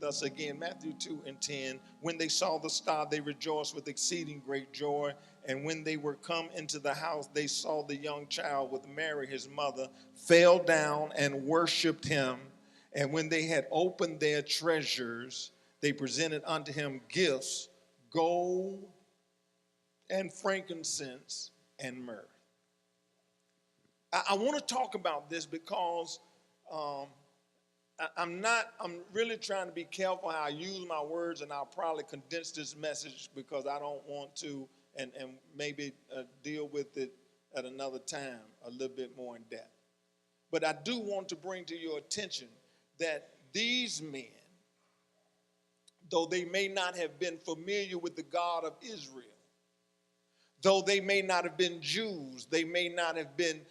us again. Matthew 2:10. When they saw the star, they rejoiced with exceeding great joy. And when they were come into the house, they saw the young child with Mary, his mother, fell down and worshiped him. And when they had opened their treasures, they presented unto him gifts, gold and frankincense and myrrh. I want to talk about this because I'm really trying to be careful how I use my words, and I'll probably condense this message because I don't want to, and maybe deal with it at another time a little bit more in depth. But I do want to bring to your attention that these men, though they may not have been familiar with the God of Israel, though they may not have been Jews, they may not have been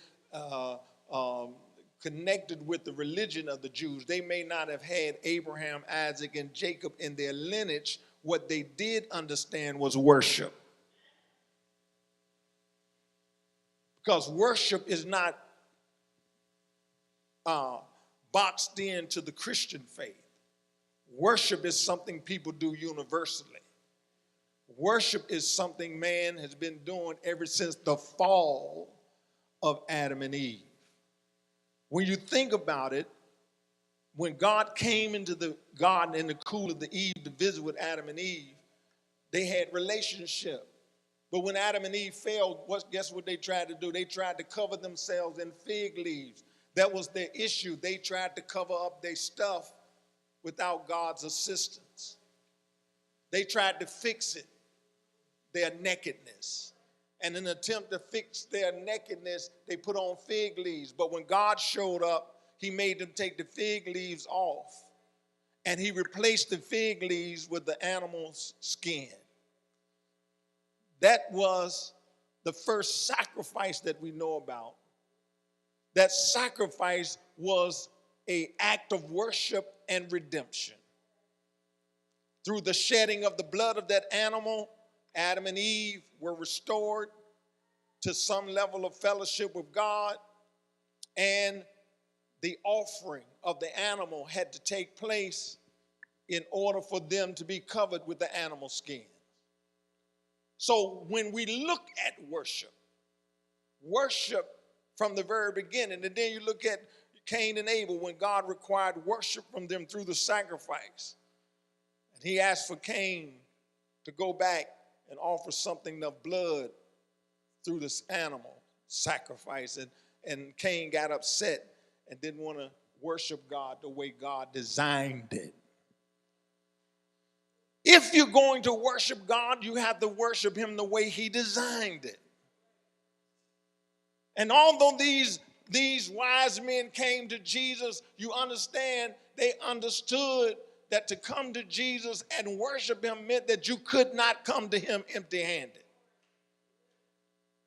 connected with the religion of the Jews, they may not have had Abraham, Isaac, and Jacob in their lineage, what they did understand was worship. Because worship is not boxed into the Christian faith. Worship is something people do universally. Worship is something man has been doing ever since the fall of Adam and Eve. When you think about it, when God came into the garden in the cool of the eve to visit with Adam and Eve, they had relationship. But when Adam and Eve fell, guess what they tried to do? They tried to cover themselves in fig leaves. That was their issue. They tried to cover up their stuff without God's assistance. They tried to fix it, their nakedness. And in an attempt to fix their nakedness, they put on fig leaves. But when God showed up, he made them take the fig leaves off. And he replaced the fig leaves with the animal's skin. That was the first sacrifice that we know about. That sacrifice was an act of worship and redemption. Through the shedding of the blood of that animal, Adam and Eve were restored to some level of fellowship with God, and the offering of the animal had to take place in order for them to be covered with the animal skin. So when we look at worship from the very beginning, and then you look at Cain and Abel, when God required worship from them through the sacrifice, and he asked for Cain to go back and offer something of blood through this animal sacrifice. And Cain got upset and didn't want to worship God the way God designed it. If you're going to worship God, you have to worship him the way he designed it. And although these wise men came to Jesus, you understand, they understood that to come to Jesus and worship him meant that you could not come to him empty-handed.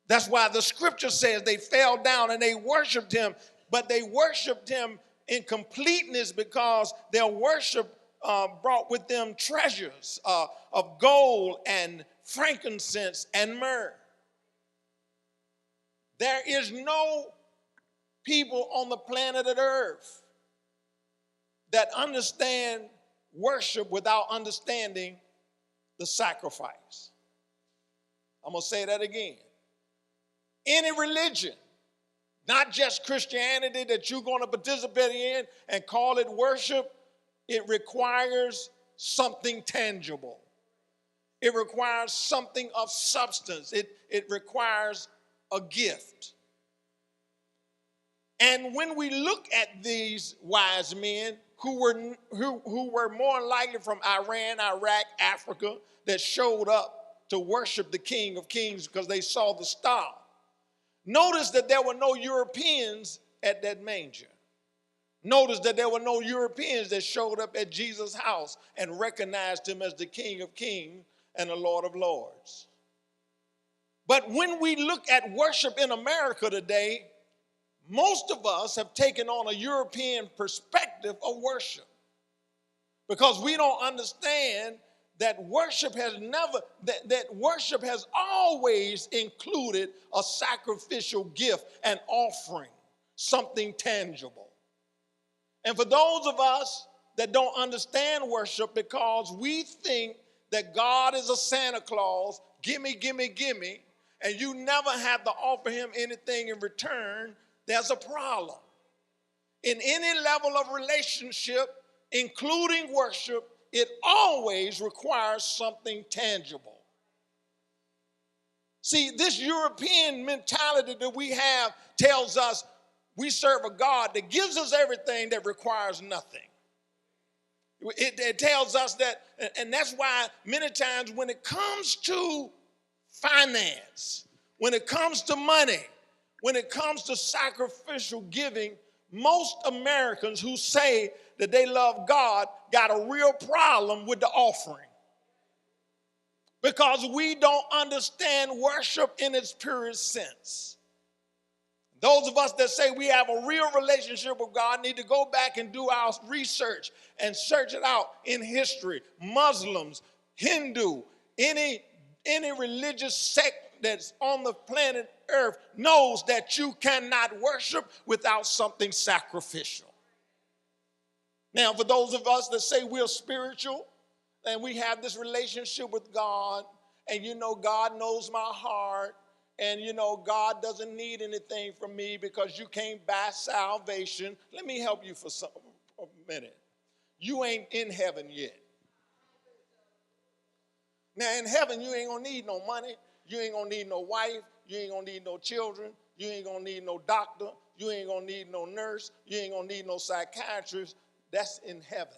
That's why the scripture says they fell down and they worshiped him, but they worshiped him in completeness because their worship brought with them treasures of gold and frankincense and myrrh. There is no people on the planet of earth that understand worship without understanding the sacrifice. I'm going to say that again. Any religion, not just Christianity, that you're going to participate in and call it worship, it requires something tangible. It requires something of substance. It requires a gift. And when we look at these wise men who were more likely from Iran, Iraq, Africa, that showed up to worship the King of Kings because they saw the star, notice that there were no Europeans at that manger. Notice that there were no Europeans that showed up at Jesus' house and recognized him as the King of Kings and the Lord of Lords. But when we look at worship in America today, most of us have taken on a European perspective of worship because we don't understand that worship has always included a sacrificial gift, an offering, something tangible. And for those of us that don't understand worship because we think that God is a Santa Claus, gimme, gimme, gimme, and you never have to offer him anything in return. There's a problem. In any level of relationship, including worship, it always requires something tangible. See, this European mentality that we have tells us we serve a God that gives us everything that requires nothing. It tells us that, and that's why many times when it comes to finance, when it comes to money, when it comes to sacrificial giving, most Americans who say that they love God got a real problem with the offering. Because we don't understand worship in its purest sense. Those of us that say we have a real relationship with God need to go back and do our research and search it out in history. Muslims, Hindu, any religious sect that's on the planet Earth knows that you cannot worship without something sacrificial. Now, for those of us that say we're spiritual, and we have this relationship with God, and God knows my heart, and God doesn't need anything from me because you can't buy salvation. Let me help you for a minute. You ain't in heaven yet. Now, in heaven, you ain't gonna need no money, you ain't gonna need no wife, you ain't gonna need no children, you ain't gonna need no doctor, you ain't gonna need no nurse, you ain't gonna need no psychiatrist. That's in heaven.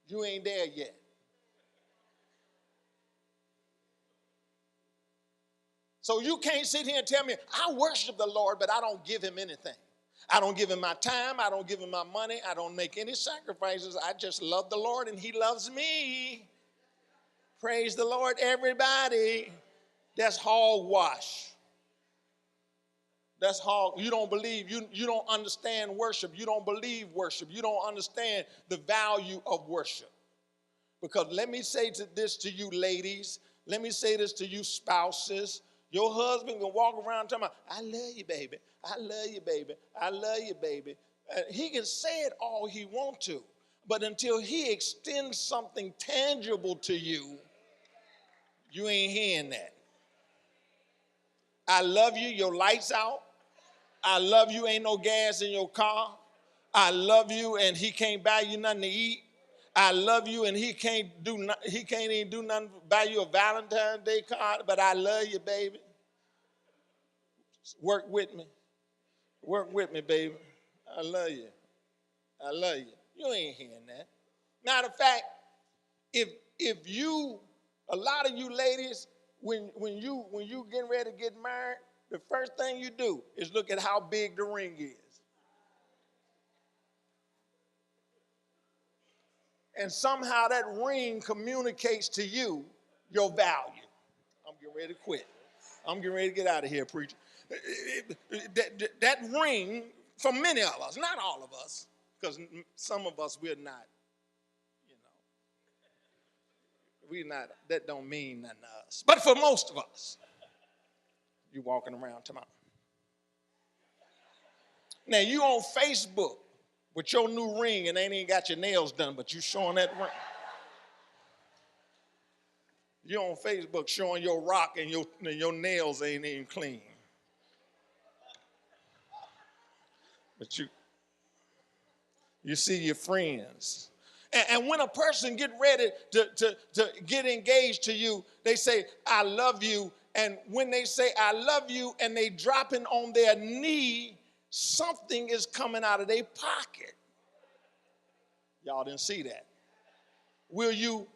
You ain't there yet. So you can't sit here and tell me, I worship the Lord, but I don't give him anything. I don't give him my time. I don't give him my money. I don't make any sacrifices. I just love the Lord and he loves me. Praise the Lord, everybody. That's hogwash. That's hog. You don't believe. You don't understand worship. You don't believe worship. You don't understand the value of worship. Because let me say this to you ladies. Let me say this to you spouses. Your husband can walk around talking about, I love you, baby. I love you, baby. I love you, baby. He can say it all he wants to. But until he extends something tangible to you, you ain't hearing that. I love you, your lights out. I love you, ain't no gas in your car. I love you, and he can't buy you nothing to eat. I love you, and he can't even do nothing, buy you a Valentine's Day card, but I love you, baby. Work with me. Work with me, baby. I love you. I love you. You ain't hearing that. Matter of fact, if you, a lot of you ladies, when you getting ready to get married, the first thing you do is look at how big the ring is. And somehow that ring communicates to you your value. I'm getting ready to quit. I'm getting ready to get out of here, preacher. That ring, for many of us, not all of us, because some of us, we're not, that don't mean nothing to us. But for most of us, you walking around tomorrow. Now, you on Facebook with your new ring and ain't even got your nails done, but you showing that ring. You on Facebook showing your rock and your nails ain't even clean. But you see your friends. And when a person get ready to get engaged to you, they say, I love you. And when they say, I love you, and they dropping on their knee, something is coming out of their pocket. Y'all didn't see that. Will you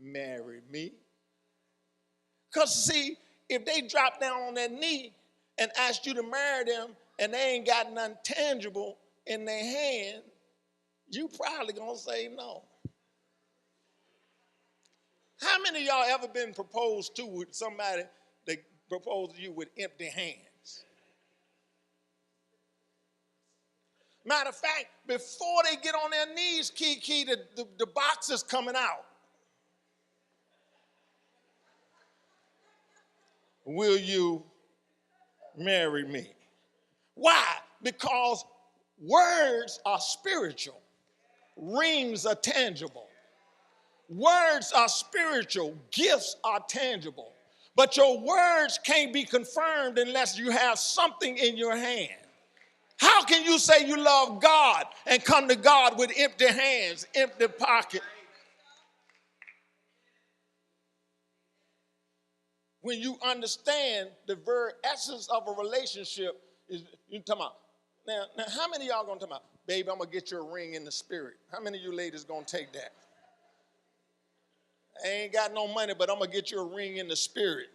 marry me? Because see, if they drop down on their knee and ask you to marry them and they ain't got nothing tangible in their hand, you probably gonna say no. How many of y'all ever been proposed to with somebody that proposed to you with empty hands? Matter of fact, before they get on their knees, Kiki, the box is coming out. Will you marry me? Why? Because words are spiritual. Rings are tangible. Words are spiritual. Gifts are tangible. But your words can't be confirmed unless you have something in your hand. How can you say you love God and come to God with empty hands, empty pocket? When you understand the very essence of a relationship is, you talking about. Now, how many of y'all gonna talk about, baby, I'm gonna get you a ring in the spirit? How many of you ladies gonna take that? I ain't got no money, but I'm going to get you a ring in the spirit.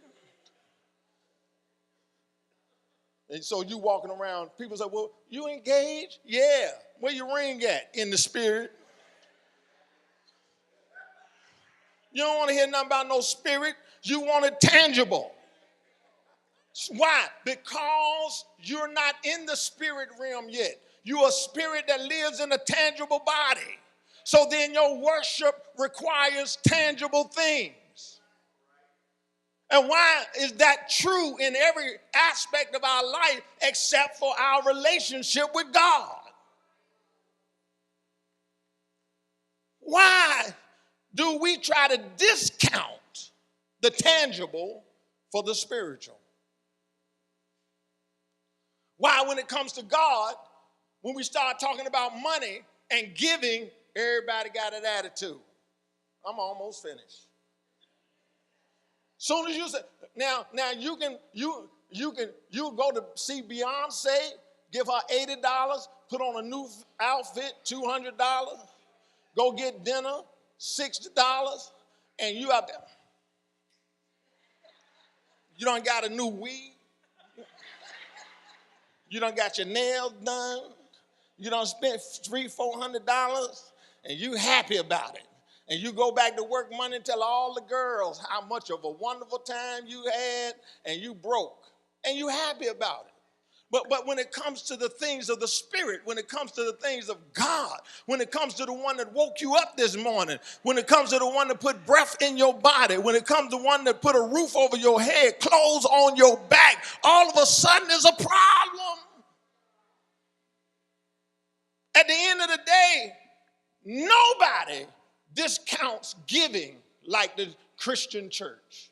And so you walking around, people say, well, you engaged? Yeah. Where your ring at? In the spirit. You don't want to hear nothing about no spirit. You want it tangible. Why? Because you're not in the spirit realm yet. You're a spirit that lives in a tangible body. So then your worship requires tangible things. And why is that true in every aspect of our life except for our relationship with God? Why do we try to discount the tangible for the spiritual? Why, when it comes to God, when we start talking about money and giving, everybody got an attitude? I'm almost finished. Soon as you say, now you go to see Beyonce, give her $80, put on a new outfit, $200, go get dinner, $60, and you out there. You done got a new weave. You done got your nails done. You done spent $300-400, and you happy about it. And you go back to work Monday and tell all the girls how much of a wonderful time you had, and you broke. And you happy about it. But when it comes to the things of the Spirit, when it comes to the things of God, when it comes to the one that woke you up this morning, when it comes to the one that put breath in your body, when it comes to the one that put a roof over your head, clothes on your back, all of a sudden there's a problem. At the end of the day, nobody discounts giving like the Christian church.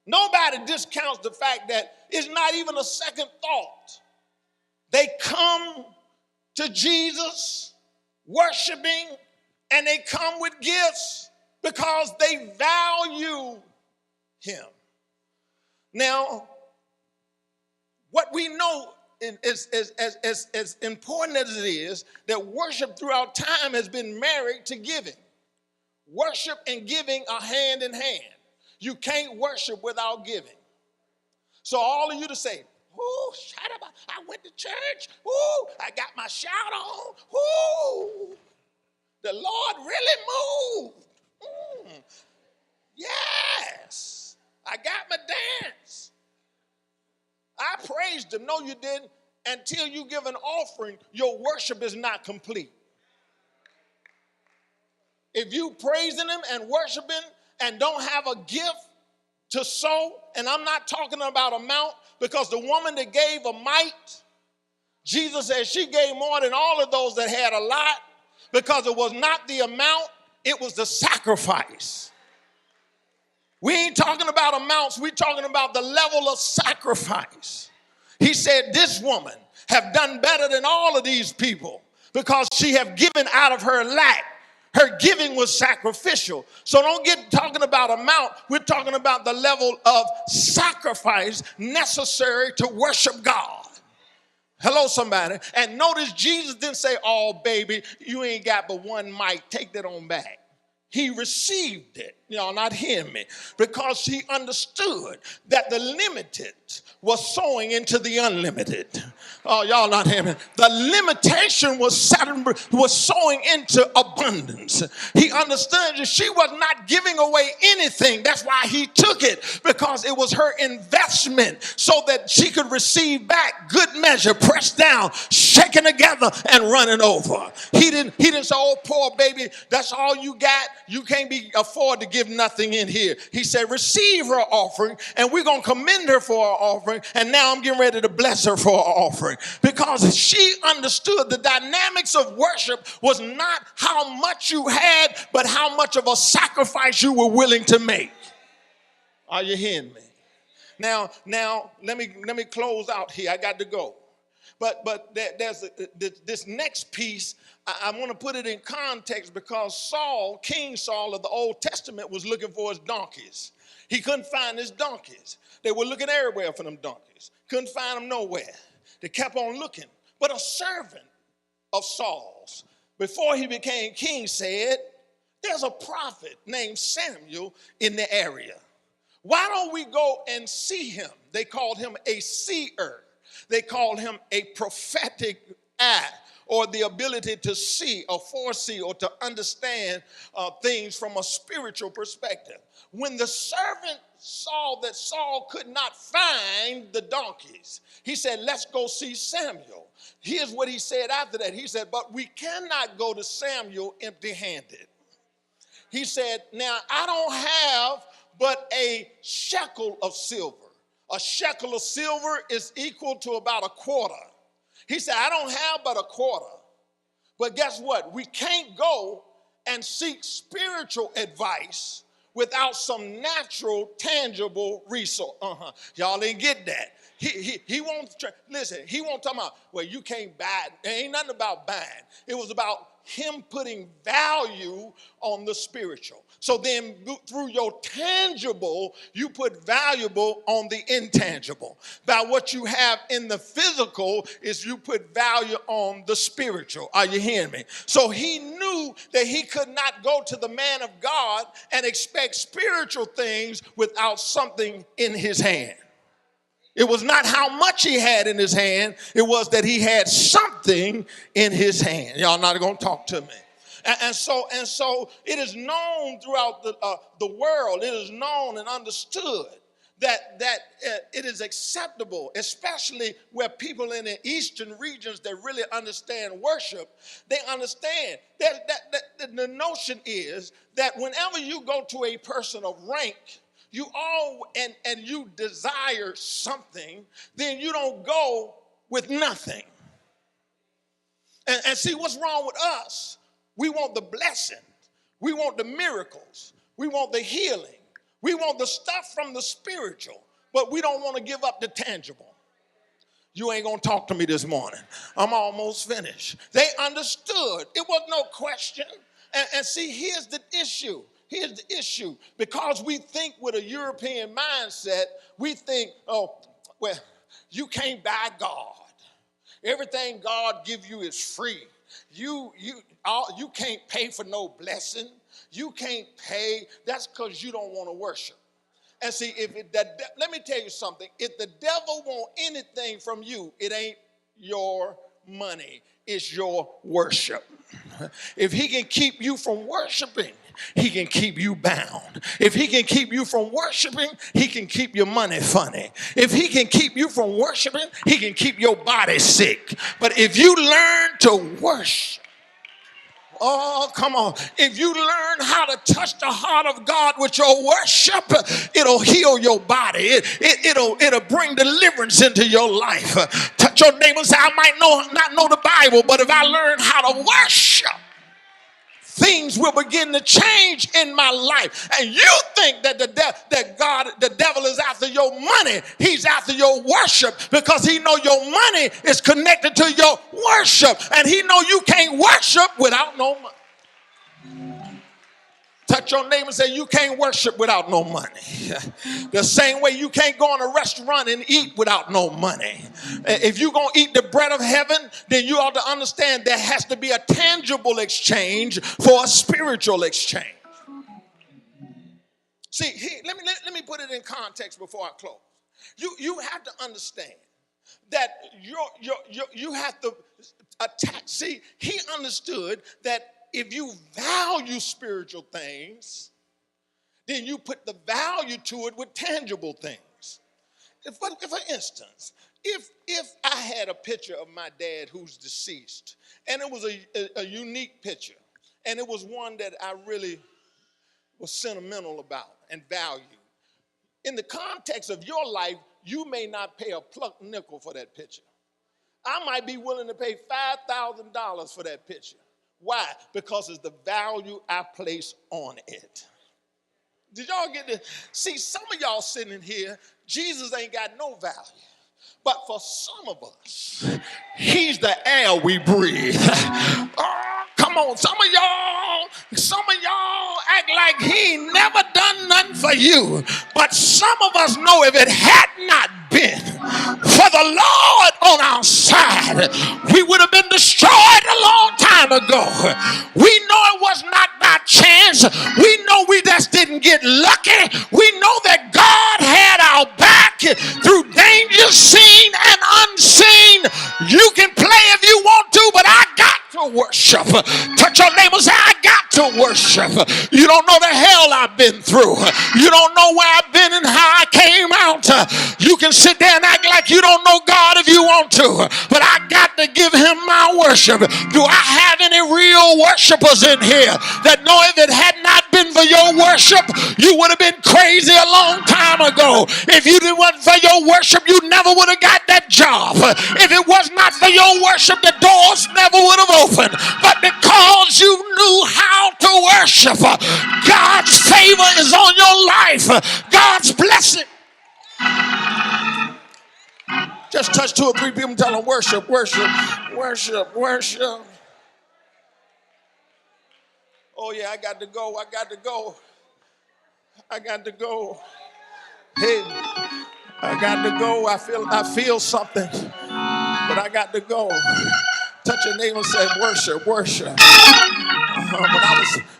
Nobody discounts the fact that it's not even a second thought. They come to Jesus worshiping, and they come with gifts because they value him. Now, what we know is as important as it is, that worship throughout time has been married to giving. Worship and giving are hand in hand. You can't worship without giving. So all of you to say, "Ooh, shout about, I went to church. Ooh, I got my shout on. Ooh, the Lord really moved. Yes, I got my dance. I praised him." No, you didn't. Until you give an offering, your worship is not complete. If you praising him and worshiping and don't have a gift to sow, and I'm not talking about amount, because the woman that gave a mite, Jesus said she gave more than all of those that had a lot, because it was not the amount, it was the sacrifice. We ain't talking about amounts, we're talking about the level of sacrifice. He said, this woman have done better than all of these people because she have given out of her lack. Her giving was sacrificial. So don't get talking about amount. We're talking about the level of sacrifice necessary to worship God. Hello, somebody. And notice Jesus didn't say, "Oh, baby, you ain't got but one mite. Take that on back." He received it. Y'all not hearing me? Because he understood that the limited was sowing into the unlimited. Oh, y'all not hearing me? The limitation was sowing into abundance. He understood that she was not giving away anything. That's why he took it, because it was her investment so that she could receive back good measure, pressed down, shaken together, and running over. He didn't say, "Oh, poor baby, that's all you got. You can't afford to give nothing in here. He said, receive her offering, and we're going to commend her for her offering, and now I'm getting ready to bless her for her offering. Because she understood the dynamics of worship was not how much you had, but how much of a sacrifice you were willing to make. Are you hearing me? Now, let me close out here. I got to go. But there's this next piece. I want to put it in context because Saul, King Saul of the Old Testament, was looking for his donkeys. He couldn't find his donkeys. They were looking everywhere for them donkeys. Couldn't find them nowhere. They kept on looking. But a servant of Saul's, before he became king, said, there's a prophet named Samuel in the area. Why don't we go and see him? They called him a seer. They called him a prophetic eye, or the ability to see or foresee or to understand things from a spiritual perspective. When the servant saw that Saul could not find the donkeys, he said, let's go see Samuel. Here's what he said after that. He said, but we cannot go to Samuel empty-handed. He said, now I don't have but a shekel of silver. A shekel of silver is equal to about a quarter. He said, I don't have but a quarter. But guess what? We can't go and seek spiritual advice without some natural, tangible resource. Y'all didn't get that. He won't, listen, he won't talk about, well, you can't buy it. There ain't nothing about buying. It was about him putting value on the spiritual. So then through your tangible, you put valuable on the intangible. By what you have in the physical is you put value on the spiritual. Are you hearing me? So he knew that he could not go to the man of God and expect spiritual things without something in his hand. It was not how much he had in his hand. It was that he had something in his hand. Y'all not going to talk to me. And so it is known throughout the world. It is known and understood that it is acceptable, especially where people in the eastern regions that really understand worship, they understand that the notion is that whenever you go to a person of rank, you all and you desire something, then you don't go with nothing. And see what's wrong with us. We want the blessing. We want the miracles. We want the healing. We want the stuff from the spiritual, but we don't want to give up the tangible. You ain't going to talk to me this morning. I'm almost finished. They understood. It was no question. And see, here's the issue. Here's the issue. Because we think with a European mindset, we think, oh, well, you can't buy God. Everything God gives you is free. You can't pay for no blessing. You can't pay. That's because you don't want to worship. And see, let me tell you something. If the devil want anything from you, it ain't your money. It's your worship. If he can keep you from worshiping, he can keep you bound. If he can keep you from worshiping, he can keep your money funny. If he can keep you from worshiping, he can keep your body sick. But if you learn to worship, oh, come on. If you learn how to touch the heart of God with your worship, it'll heal your body. It'll bring deliverance into your life. Touch your neighbor and say, I might not know the Bible, but if I learn how to worship, things will begin to change in my life. And you think that the devil is after your money. He's after your worship because he know your money is connected to your worship. And he know you can't worship without no money. Touch your neighbor and say, you can't worship without no money. The same way you can't go in a restaurant and eat without no money. If you're going to eat the bread of heaven, then you ought to understand there has to be a tangible exchange for a spiritual exchange. See, let me put it in context before I close. You have to understand that you have to attack. See, he understood that if you value spiritual things, then you put the value to it with tangible things. For instance, if I had a picture of my dad who's deceased, and it was a unique picture, and it was one that I really was sentimental about and valued. In the context of your life, you may not pay a plucked nickel for that picture. I might be willing to pay $5,000 for that picture. Why? Because it's the value I place on it. Did y'all get this? See, some of y'all sitting here, Jesus ain't got no value. But for some of us, he's the air we breathe. Oh, come on, some of y'all act like he ain't never done nothing for you. But some of us know if it had not been for the Lord on our side, we would have been destroyed a long time ago. We know it was not by chance. We know we just didn't get lucky. We know that God had our back through danger seen and unseen. You can play if you want to, but I got to worship. Touch your neighbor, say, I got to worship. You don't know the hell I've been through. You don't know where I've been and how I came out. You can sit there and act like you don't know God if you want to, but I got to give him my worship. Do I have any real worshipers in here that know if it had not been for your worship, you would have been crazy a long time ago? If you didn't want for your worship, you never would have got that job. If it was not for your worship, the doors never would have opened. But because you knew how to worship, God's favor is on your life. God's blessing. Just touch 2 or 3 people and tell them worship, worship, worship, worship. Oh yeah, I got to go. Hey, I got to go. I feel something, but I got to go. Touch your neighbor and say, worship, worship.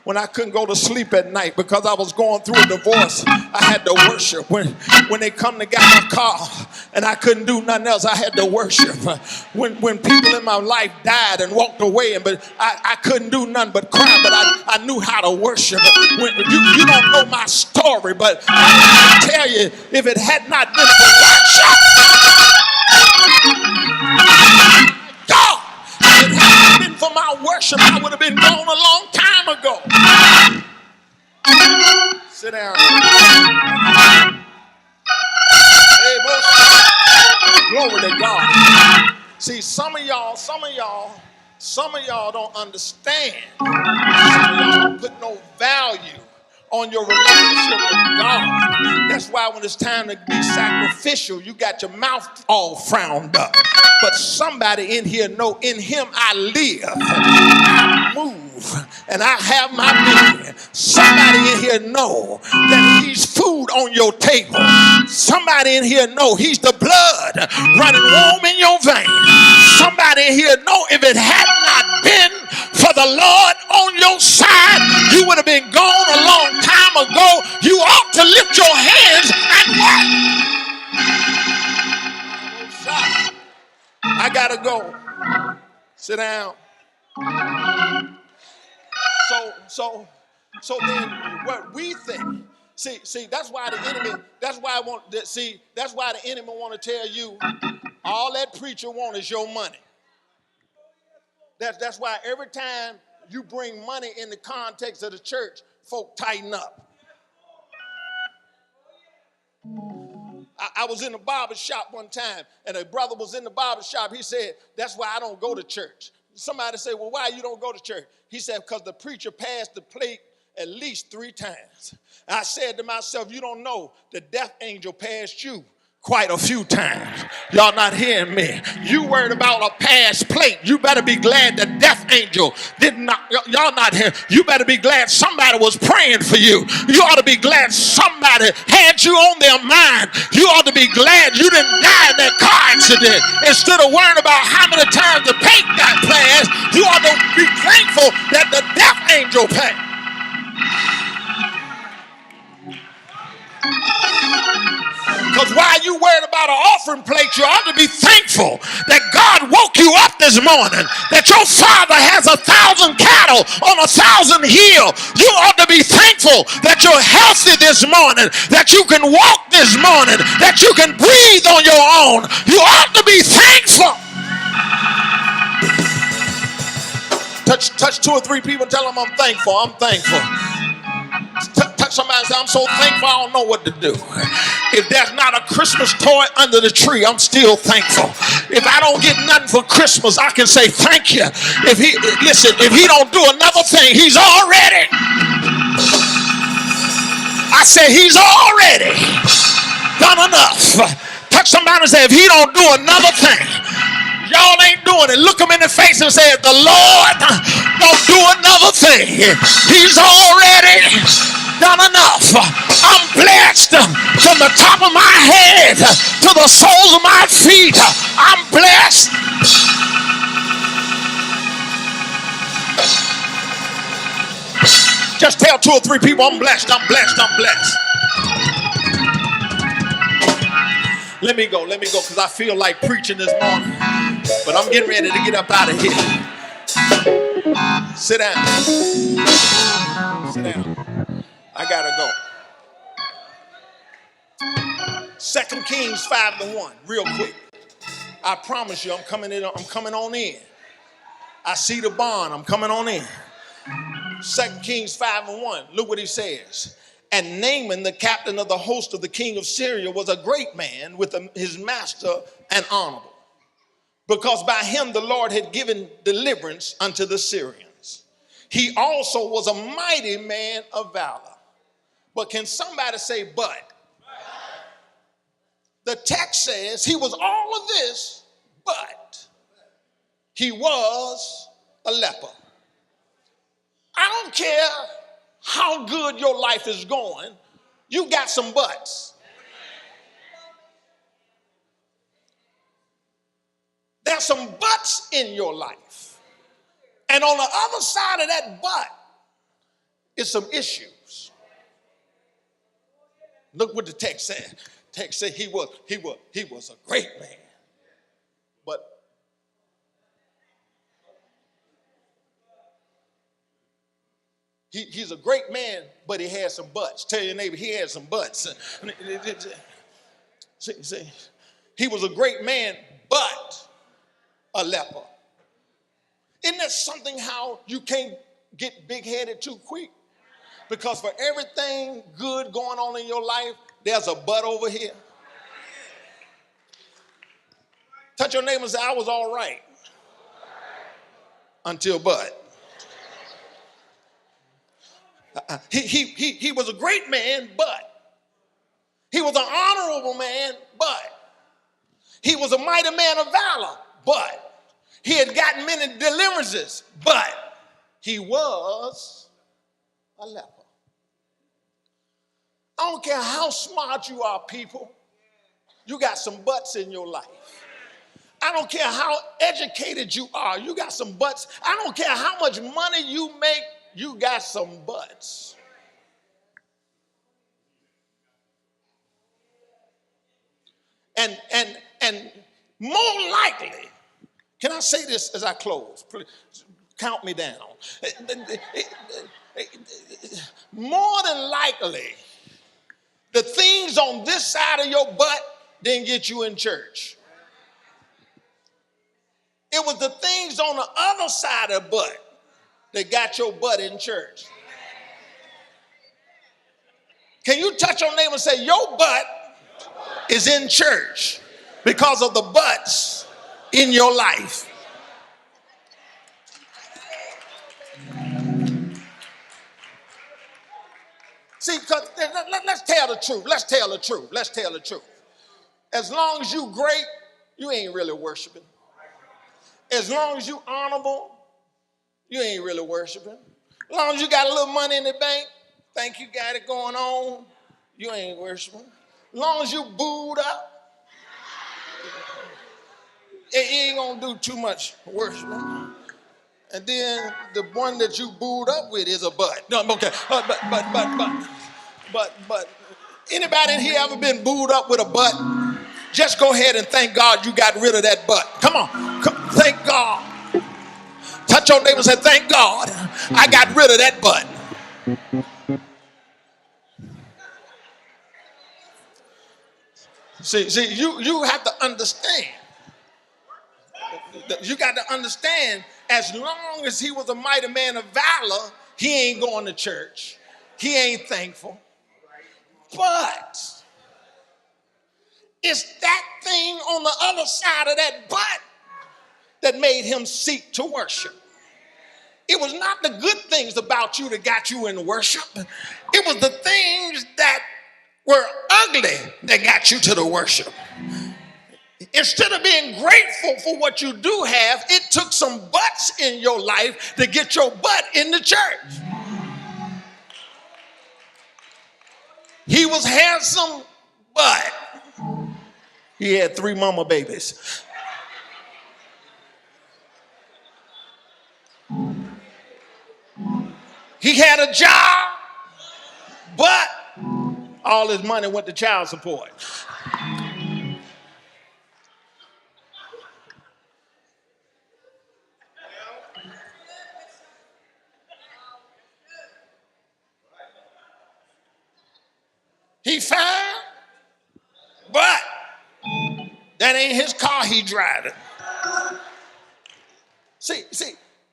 When I couldn't go to sleep at night because I was going through a divorce, I had to worship. When they come to get my car and I couldn't do nothing else, I had to worship. When people in my life died and walked away, but I couldn't do nothing but cry, but I knew how to worship. You don't know my story, but I tell you, if it had not been for worship, God, if it had not been for my worship, I would have been gone a long time ago. Sit down. Hey, boy. Glory to God. See, some of y'all don't understand. Some of y'all don't put no value on your relationship with God. That's why when it's time to be sacrificial, you got your mouth all frowned up. But somebody in here know in him I live, I move, and I have my being. Somebody in here know that he's food on your table. Somebody in here know he's the blood running warm in your veins. Somebody in here know if it had not been for the Lord on your side, you would have been gone a long time ago. You ought to lift your hands and worship. I gotta go. Sit down. So then what we think, see, that's why the enemy, that's why the enemy want to tell you all that preacher want is your money. That's why every time you bring money in the context of the church, folk tighten up. I was in the barber shop one time, and a brother was in the barber shop. He said, that's why I don't go to church. Somebody said, well, why you don't go to church? He said, because the preacher passed the plate at least 3 times. I said to myself, you don't know, the death angel passed you quite a few times. Y'all not hearing me. You worried about a past plate. You better be glad the death angel did not. Y'all not here. You better be glad somebody was praying for you. You ought to be glad somebody had you on their mind. You ought to be glad you didn't die in that car accident. Instead of worrying about how many times the paint got passed, you ought to be thankful that the death angel passed. Because while you worried about an offering plate, you ought to be thankful that God woke you up this morning, that your father has 1,000 cattle on 1,000 hills. You ought to be thankful that you're healthy this morning, that you can walk this morning, that you can breathe on your own. You ought to be thankful. Touch 2 or 3 people and tell them I'm thankful. I'm thankful. somebody and say, I'm so thankful I don't know what to do. If there's not a Christmas toy under the tree, I'm still thankful. If I don't get nothing for Christmas, I can say thank you. If he don't do another thing, he's already. I say he's already done enough. Touch somebody and say, if he don't do another thing, y'all ain't doing it. Look him in the face and say, if the Lord don't do another thing, he's already done enough. I'm blessed from the top of my head to the soles of my feet. I'm blessed. Just tell 2 or 3 people, I'm blessed, I'm blessed, I'm blessed. Let me go, because I feel like preaching this morning. But I'm getting ready to get up out of here. Sit down. Sit down. I gotta go. 2 Kings 5:1, real quick. I promise you, I'm coming on in. I see the barn, I'm coming on in. 2 Kings 5:1, look what he says. And Naaman, the captain of the host of the king of Syria, was a great man with his master and honorable, because by him the Lord had given deliverance unto the Syrians. He also was a mighty man of valor. But can somebody say but? The text says he was all of this, but he was a leper. I don't care how good your life is going, you got some buts. There's some buts in your life. And on the other side of that butt is some issues. Look what the text said. The text said he was a great man. But he's a great man, but he had some butts. Tell your neighbor he had some butts. See, he was a great man, but a leper. Isn't that something how you can't get big-headed too quick? Because for everything good going on in your life, there's a but over here. Touch your neighbor and say, I was all right until but. He was a great man, but he was an honorable man, but he was a mighty man of valor, but he had gotten many deliverances, but he was a leper. I don't care how smart you are, people, you got some butts in your life. I don't care how educated you are, you got some butts. I don't care how much money you make, you got some butts. And more likely, can I say this as I close? Please, count me down. More than likely, the things on this side of your butt didn't get you in church. It was the things on the other side of the butt that got your butt in church. Can you touch your neighbor and say, your butt is in church because of the butts in your life? See, because let's tell the truth. Let's tell the truth. Let's tell the truth. As long as you great, you ain't really worshiping. As long as you honorable, you ain't really worshiping. As long as you got a little money in the bank, think you got it going on, you ain't worshiping. As long as you booed up, you ain't gonna do too much worshiping. And then the one that you booed up with is a butt. No, okay. But anybody in here ever been booed up with a butt? Just go ahead and thank God you got rid of that butt. Come on, thank God. Touch your neighbor and say, thank God I got rid of that butt. See, you have to understand. You got to understand, as long as he was a mighty man of valor, he ain't going to church. He ain't thankful. But it's that thing on the other side of that but that made him seek to worship. It was not the good things about you that got you in worship. It was the things that were ugly that got you to the worship. Instead of being grateful for what you do have, it took some butts in your life to get your butt in the church. He was handsome, but he had 3 mama babies. He had a job, but all his money went to child support. He fine, but that ain't his car he driving. See,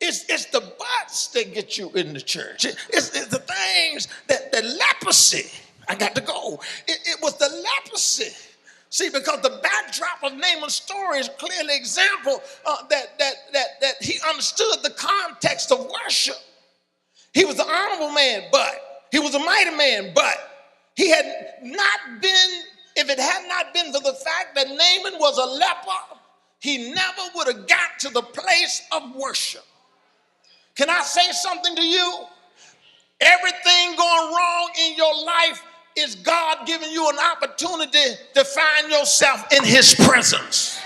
it's the butts that get you in the church. It's the things that the leprosy. I got to go. It was the leprosy. See, because the backdrop of Naaman's story is clearly example that he understood the context of worship. He was an honorable man, but he was a mighty man, but he had not been, if it had not been for the fact that Naaman was a leper, he never would have got to the place of worship. Can I say something to you? Everything going wrong in your life is God giving you an opportunity to find yourself in his presence.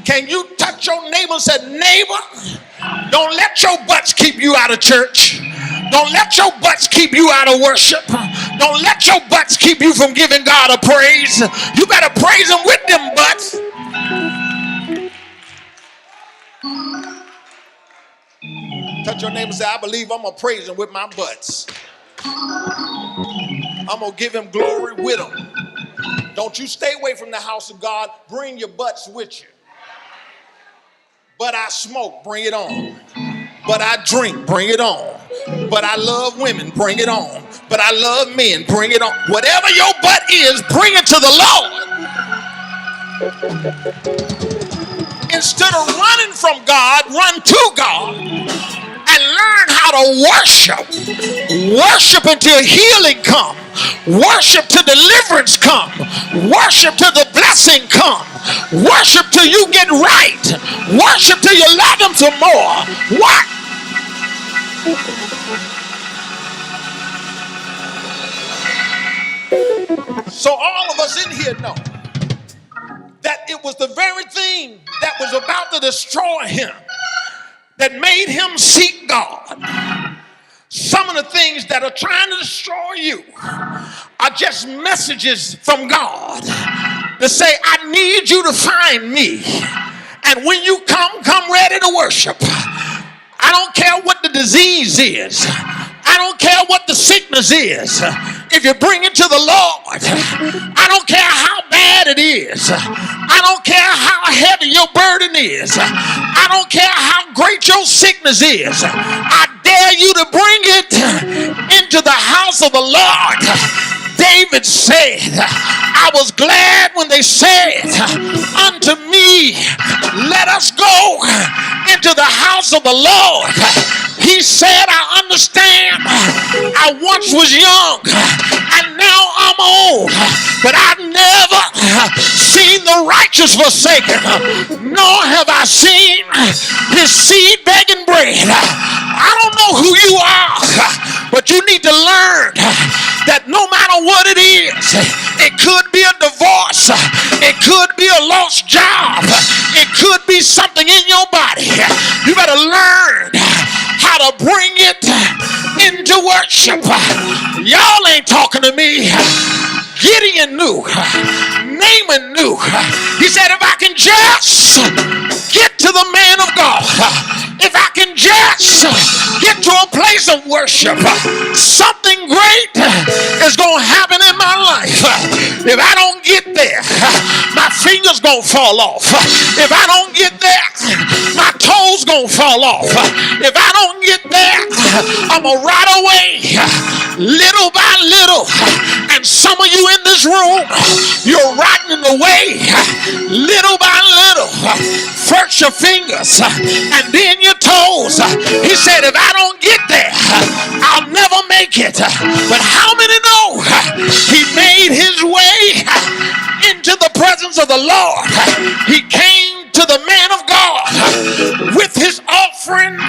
Can you touch your neighbor and say, neighbor, don't let your butts keep you out of church. Don't let your butts keep you out of worship. Don't let your butts keep you from giving God a praise. You better praise him with them butts. Touch your neighbor and say, I believe I'm going to praise him with my butts. I'm going to give him glory with him. Don't you stay away from the house of God. Bring your butts with you. But I smoke, bring it on. But I drink, bring it on. But I love women, bring it on. But I love men, bring it on. Whatever your butt is, bring it to the Lord. Instead of running from God, run to God and learn how to worship. Worship until healing comes. Worship till deliverance comes. Worship till the blessing comes. Worship till you get right. Worship till you love him some more. What? So all of us in here know that it was the very thing that was about to destroy him that made him seek God. Some of the things that are trying to destroy you are just messages from God to say, I need you to find me. And when you come ready to worship. I don't care what the disease is. I don't care what the sickness is. If you bring it to the Lord, I don't care how bad it is. I don't care how heavy your burden is. I don't care how great your sickness is. I dare you to bring it into the house of the Lord. David said, I was glad when they said unto me, let us go into the house of the Lord. He said, I understand. I once was young and now I'm old, but I've never seen the righteous forsaken, nor have I seen his seed begging bread. I don't know who you are, but you need to learn that no matter what it is, it could be a divorce, it could be a lost job, it could be something in your body. You better learn how to bring it into worship. Y'all ain't talking to me. Gideon knew. Naaman knew. He said, if I can just get to the man of God, if I can just get to a place of worship, something great is going to happen in my life. If I don't get there, my fingers going to fall off. If I don't get there, my toes gonna fall off. If I don't get there, I'm gonna rot away little by little. And some of you in this room, you're rotting away little by little. First your fingers and then your toes. He said, if I don't get there, I'll never make it. But how many know he made his way into the presence of the Lord? He came to the man of God with his offering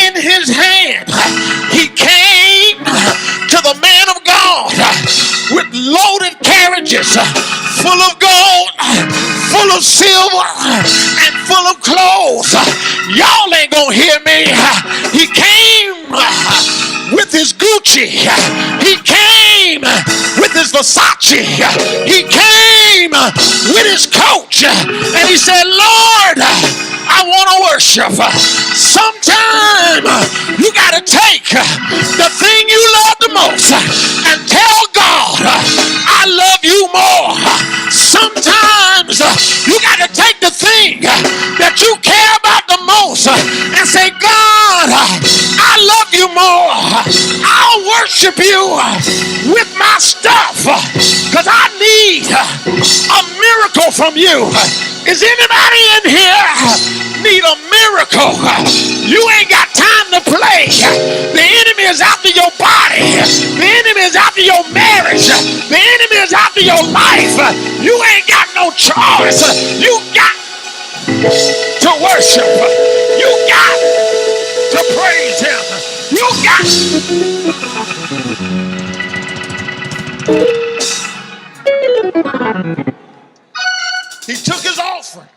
in his hand. He came to the man of God with loaded carriages full of gold, full of silver, and full of clothes. Y'all ain't gonna hear me. He came with his Gucci. He came with his Versace. He came with his coach. And he said, Lord, I want to worship. Sometime you got to take the thing you love the most and tell God, I love you more. Sometimes you got to take the thing that you care about the most and say, God, I love you more. I'll worship you with my stuff because I need a miracle from you. Is anybody in here need a miracle? You ain't got time to play. The enemy is after your body. The enemy is after your marriage. The enemy is after your life. You ain't got no choice. You got to worship. You got to praise him. You got He took his offering.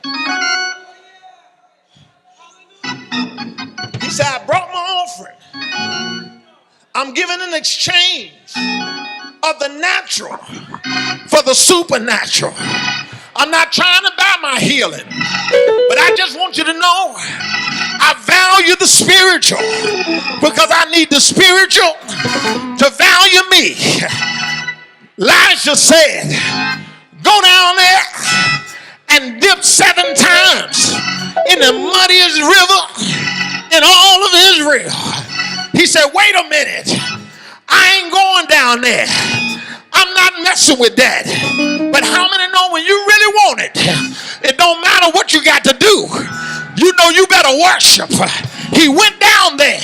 He said, I brought my offering. I'm giving an exchange of the natural for the supernatural. I'm not trying to buy my healing, but I just want you to know I value the spiritual because I need the spiritual to value me. Elijah said, go down there and dip 7 times in the muddiest river in all of Israel. He said, wait a minute. I ain't going down there. I'm not messing with that. But how many know when you really want it, it don't matter what you got to do. You know you better worship. He went down there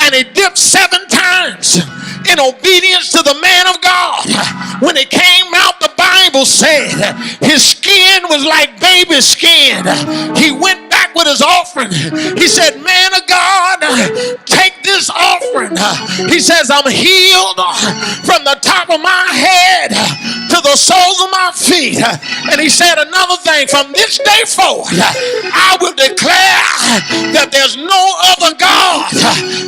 and he dipped 7 times in obedience to the man of God. When it came out, the Bible said his skin was like baby skin. He went back with his offering. He said, man of God, take this offering. He says, I'm healed from the top of my head to the soles of my feet. And he said another thing, from this day forward, I will declare that there's no other God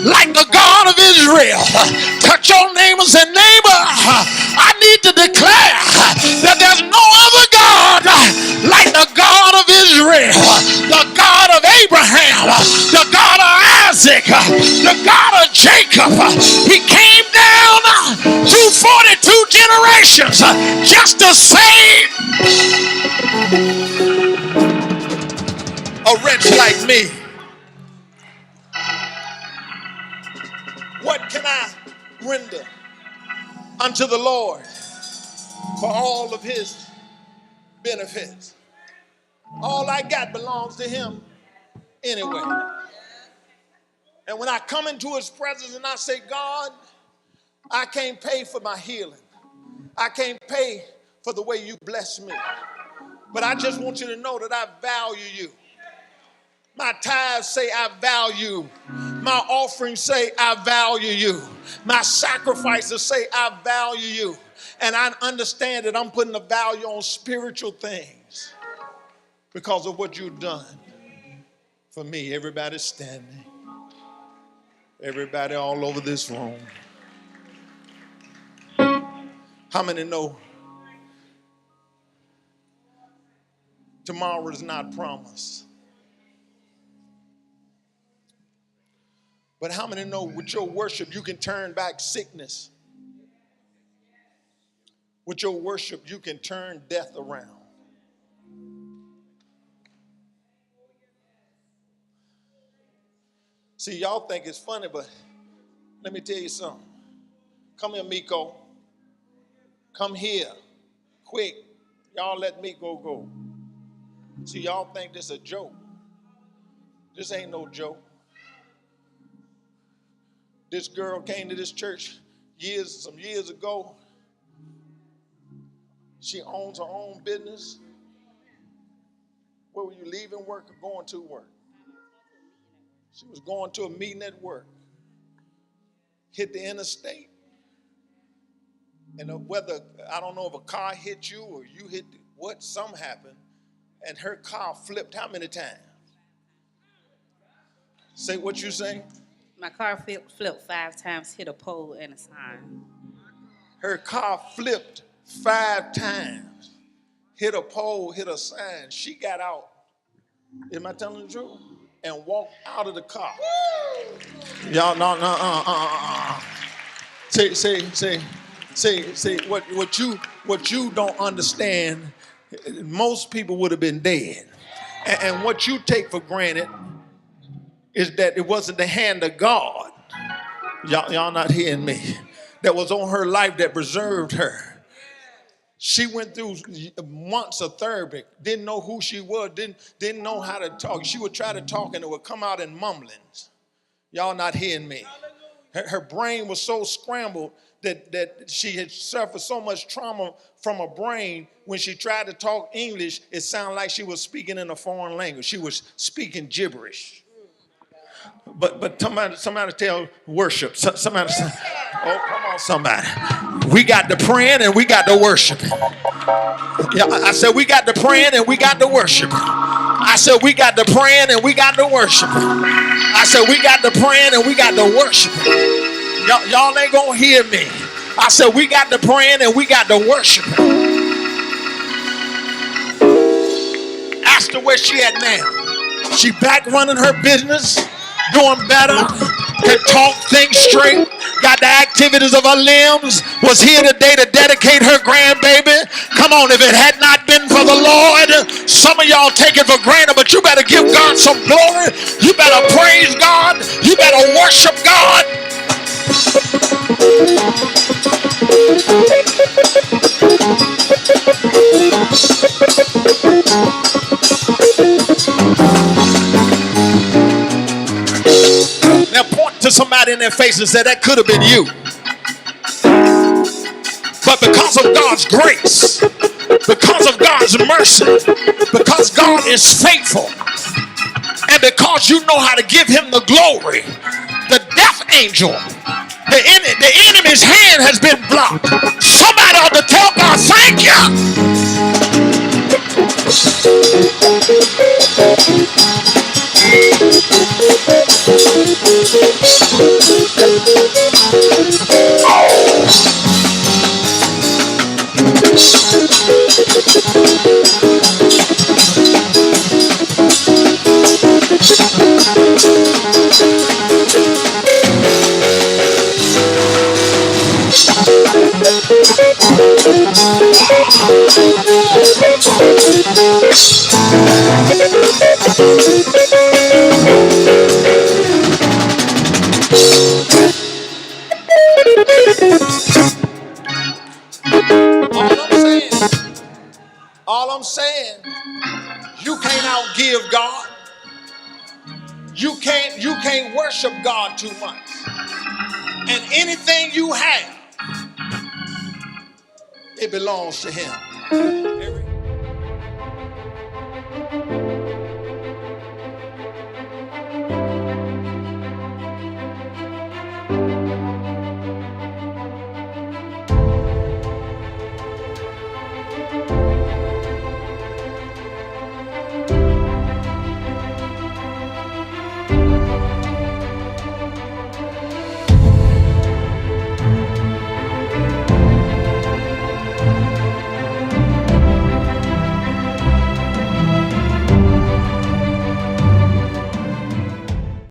like the God of Israel. Touch your neighbor and say, neighbor, I need to declare that there's no other God like the God of Israel, the God of Abraham, the God of Isaac, the God of Jacob. He came down through 42 generations just to save a wretch like me. What can I render unto the Lord for all of his benefits? All I got belongs to him anyway. And when I come into his presence and I say, God, I can't pay for my healing. I can't pay for the way you bless me. But I just want you to know that I value you. My tithes say I value. My offerings say I value you. My sacrifices say I value you. And I understand that I'm putting a value on spiritual things because of what you've done for me. Everybody's standing. Everybody all over this room. How many know tomorrow is not promised? But how many know with your worship you can turn back sickness? With your worship you can turn death around. See, y'all think it's funny, but let me tell you something. Come here, Miko. Come here. Quick. Y'all let Miko go. See, y'all think this a joke. This ain't no joke. This girl came to this church some years ago. She owns her own business. Where were you, leaving work or going to work? She was going to a meeting at work. Hit the interstate. And whether, I don't know if a car hit you or you hit something happened. And her car flipped how many times? Say what you say? My car flipped 5 times, hit a pole and a sign. Her car flipped 5 times, hit a pole, hit a sign. She got out, am I telling the truth? And walked out of the car. Y'all, no. Say, what you don't understand, most people would have been dead. And what you take for granted is that it wasn't the hand of God. Y'all not hearing me. That was on her life that preserved her. She went through months of therapy, didn't know who she was, didn't know how to talk. She would try to talk and it would come out in mumblings. Y'all not hearing me. Her brain was so scrambled that she had suffered so much trauma from her brain. When she tried to talk English, it sounded like she was speaking in a foreign language. She was speaking gibberish. But somebody tell worship. Somebody say, oh, come on, somebody. We got the praying and we got the worshiping. Yeah, I said we got the praying and we got the worshiping. I said we got the praying and we got the worshiping. I said we got the praying and we got the worshiping. Y'all ain't gonna hear me. I said we got the praying and we got the worshiping. Ask her where she at now. She back running her business. Doing better, can talk, think straight, got the activities of her limbs, was here today to dedicate her grandbaby. Come on, if it had not been for the Lord, some of y'all take it for granted, but you better give God some glory. You better praise God. You better worship God. Now point to somebody in their face and say, that could have been you. But because of God's grace, because of God's mercy, because God is faithful, and because you know how to give him the glory, the death angel, the enemy's hand has been blocked. Somebody ought to tell God, thank you. All I'm saying, you can't outgive God. You can't worship God too much. And anything you have, it belongs to him.